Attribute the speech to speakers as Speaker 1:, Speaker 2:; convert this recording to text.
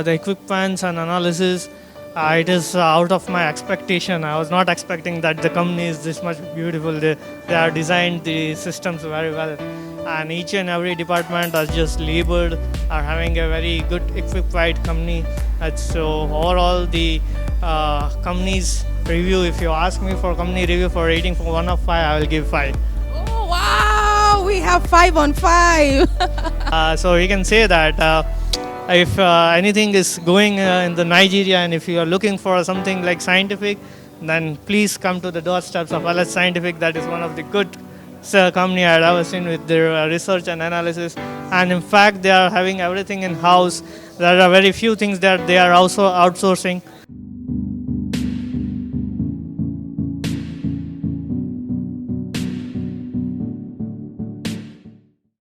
Speaker 1: the equipments and analysis, it is out of my expectation. I was not expecting that the company is this much beautiful. They have designed the systems very well, and each and every department are just labeled, are having a very good equipped company. So overall, the company's review, if you ask me for company review for rating for 1 of 5, I will give 5.
Speaker 2: Oh, wow. We have 5 on 5.
Speaker 1: So we can say that if anything is going in the Nigeria, and if you are looking for something like scientific, then please come to the doorsteps of LH Scientific. That is one of the good company I had ever seen with their research and analysis. And in fact, they are having everything in house. There are very few things that they are also outsourcing.